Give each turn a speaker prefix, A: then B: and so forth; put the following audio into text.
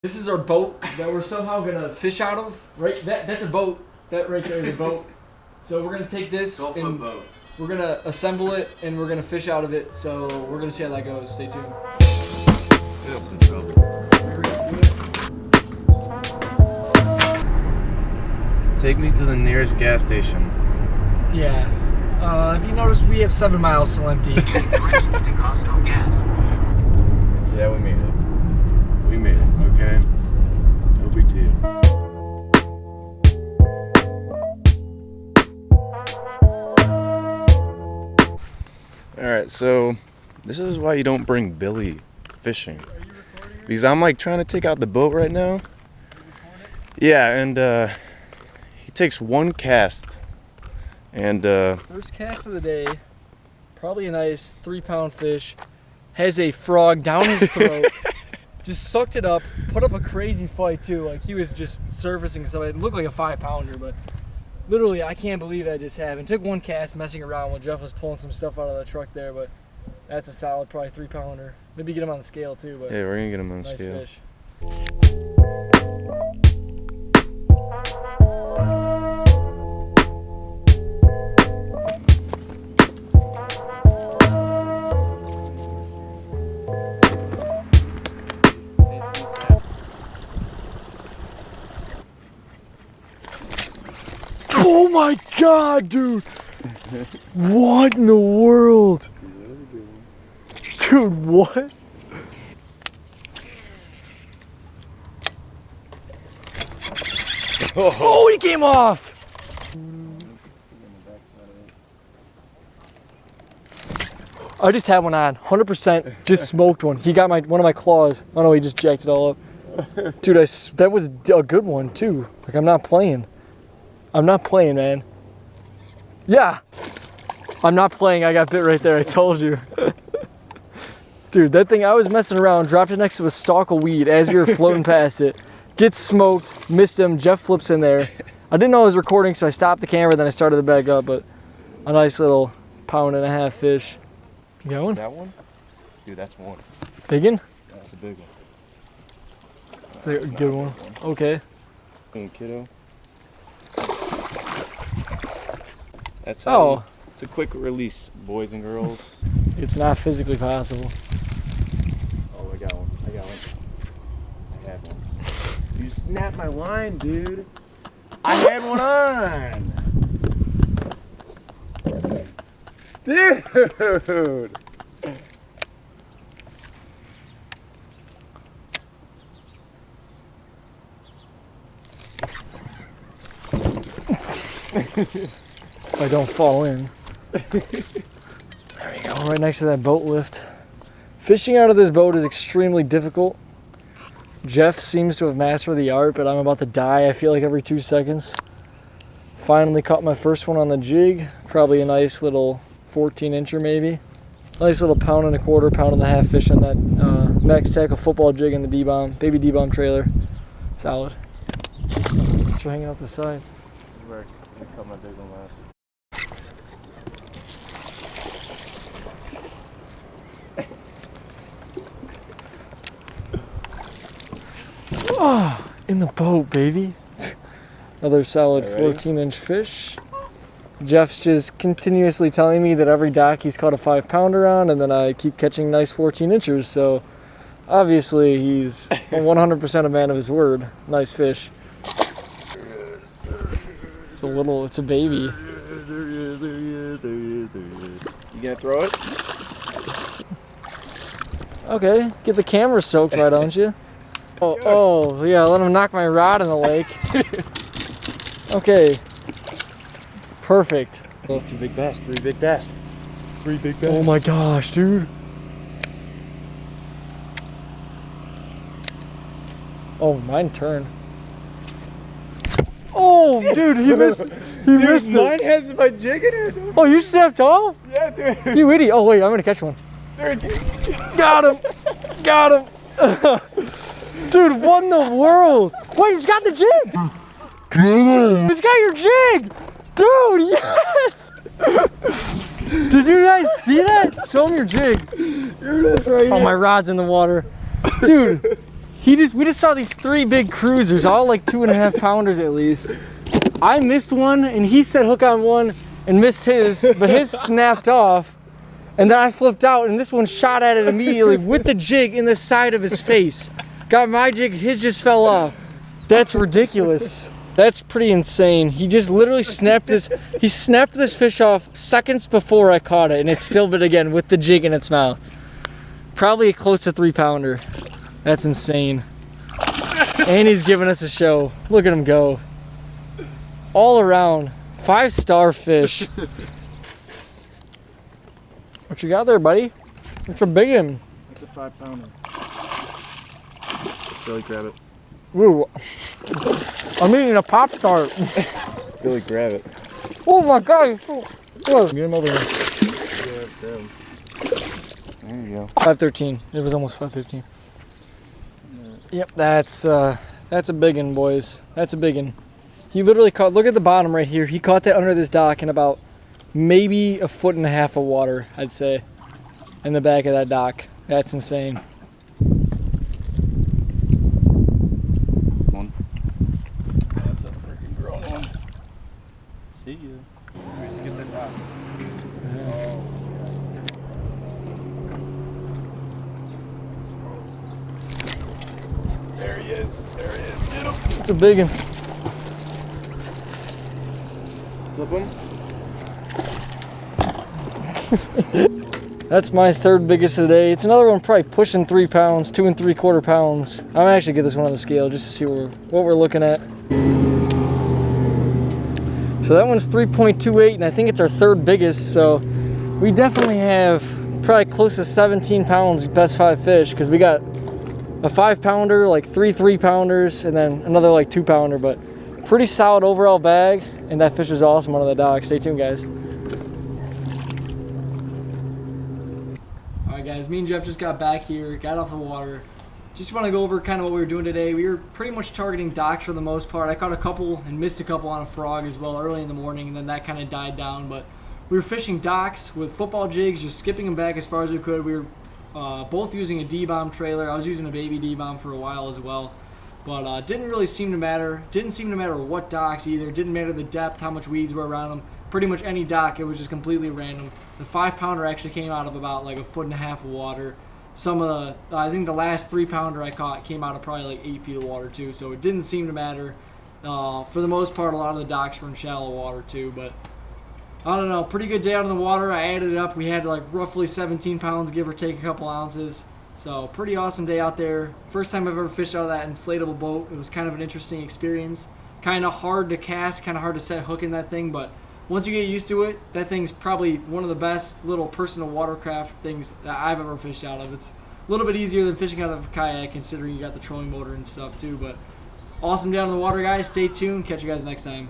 A: This is our boat that we're somehow gonna fish out of. Right, that's a boat. That right there is a boat. So we're gonna take this and boat. We're gonna assemble it and we're gonna fish out of it. So we're gonna see how that goes. Stay tuned.
B: Take me to the nearest gas station.
A: Yeah. If you notice, we have 7 miles still empty.
C: Directions to Costco gas.
B: Yeah, we made it. We made it, okay? No big deal. Alright, so this is why you don't bring Billy fishing. Because I'm like trying to take out the boat right now. Yeah, and he takes one cast. And
A: first cast of the day, probably a nice 3-pound fish, has a frog down his throat, just sucked it up, put up a crazy fight too. Like he was just surfacing stuff. It looked like a 5-pounder, but literally I can't believe that just happened. Took one cast messing around while Jeff was pulling some stuff out of the truck there, but that's a solid probably 3-pounder. Maybe get him on the scale too. But
B: yeah, we're gonna get him on the
A: nice
B: scale.
A: Fish.
D: Oh my god, dude! What in the world? Dude, what?
A: Oh, he came off! I just had one on, 100%, just smoked one. He got one of my claws. Oh no, he just jacked it all up. Dude, that was a good one too. Like, I'm not playing. I'm not playing, man. Yeah. I'm not playing. I got bit right there. I told you. Dude, that thing, I was messing around, dropped it next to a stalk of weed as we were floating past it. Gets smoked, missed him, Jeff flips in there. I didn't know I was recording, so I stopped the camera, then I started the bag up, but a nice little 1.5-pound fish. You got one?
B: That one? Dude, that's one.
A: Big one?
B: That's a big one.
A: It's a good one. Okay.
B: Hey, kiddo. That's how it's a quick release, boys and girls.
A: It's not physically possible.
B: Oh, I got one. I got one. I had one. You snapped my line, dude. I had one on. Dude.
A: If I don't fall in. There we go, right next to that boat lift. Fishing out of this boat is extremely difficult. Jeff seems to have mastered the art, but I'm about to die, I feel like, every 2 seconds. Finally caught my first one on the jig. Probably a nice little 14-incher maybe. Nice little 1.25 pound, 1.5 fish on that Max Tackle football jig in the D-bomb, baby D-bomb trailer. Solid. Thanks for hanging out the side.
B: This is where I caught my big one last.
A: Oh, in the boat, baby. Another solid 14-inch fish. Jeff's just continuously telling me that every dock he's caught a 5-pounder on, and then I keep catching nice 14-inchers, so obviously he's 100% a man of his word. Nice fish. It's a baby.
B: You gonna throw it?
A: Okay, get the camera soaked, why don't you? Oh, yeah, let him knock my rod in the lake. Okay. Perfect.
B: That's 2 big bass, 3 big bass. 3 big bass.
A: Oh my gosh, dude. Oh, mine turned. Oh, dude, he missed. He missed it.
B: Mine has my jig in it.
A: Oh, you stepped off?
B: Yeah, dude.
A: You idiot. Oh, wait, I'm gonna catch one. Got him. Got him. Dude, what in the world? Wait, he's got the jig. He's got your jig. Dude, yes. Did you guys see that? Show him your jig.
B: Here it is right here.
A: Oh, my rod's in the water. Dude, We just saw these 3 big cruisers, all like 2.5 pounders at least. I missed one, and he said hook on one and missed his, but his snapped off. And then I flipped out, and this one shot at it immediately with the jig in the side of his face. Got my jig, his just fell off. That's ridiculous. That's pretty insane. He just literally snapped this. He snapped this fish off seconds before I caught it, and it still bit again with the jig in its mouth. Probably close to 3 pounder. That's insane. And he's giving us a show. Look at him go. All around. 5-star fish. What you got there, buddy? It's a big one.
B: It's a 5 pounder. Billy, grab it.
A: Ooh. I'm eating a Pop-Tart.
B: Billy, grab it.
A: Oh my God. Get him over here.
B: Yeah, grab him. There you go.
A: 513. It was almost 515. Yep, that's a big one, boys. That's a big one. He literally caught, look at the bottom right here. He caught that under this dock in about maybe 1.5 foot of water, I'd say, in the back of that dock. That's insane.
B: One. That's a freaking grown one. See ya. Let's get that dock. Oh. There he is. There he is. Get him.
A: It's a big one.
B: Flip him.
A: That's my 3rd biggest of the day. It's another one probably pushing 3 pounds, 2 3/4 pounds. I'm gonna actually get this one on the scale just to see what we're looking at. So that one's 3.28, and I think it's our 3rd biggest. So we definitely have probably close to 17 pounds best 5 fish, because we got a 5 pounder, like 3 3-pounders, and then another like 2 pounder. But pretty solid overall bag, and that fish was awesome under the dock. Stay tuned, guys. All right, guys, me and Jeff just got back here, got off the water. Just want to go over kind of what we were doing today. We were pretty much targeting docks for the most part. I caught a couple and missed a couple on a frog as well early in the morning, and then that kind of died down. But we were fishing docks with football jigs, just skipping them back as far as we could. We were both using a D-bomb trailer. I was using a baby D-bomb for a while as well. But didn't really seem to matter. Didn't seem to matter what docks either. Didn't matter the depth, how much weeds were around them. Pretty much any dock, it was just completely random. The 5 pounder actually came out of about like 1.5 foot of water. Some of the, I think the last 3 pounder I caught came out of probably like 8 feet of water too. So it didn't seem to matter. For the most part, a lot of the docks were in shallow water too. But I don't know, pretty good day out on the water. I added it up. We had like roughly 17 pounds, give or take a couple ounces. So pretty awesome day out there. First time I've ever fished out of that inflatable boat. It was kind of an interesting experience. Kind of hard to cast, kind of hard to set hook in that thing, but once you get used to it, that thing's probably one of the best little personal watercraft things that I've ever fished out of. It's a little bit easier than fishing out of a kayak, considering you got the trolling motor and stuff too. But awesome day out on the water, guys. Stay tuned. Catch you guys next time.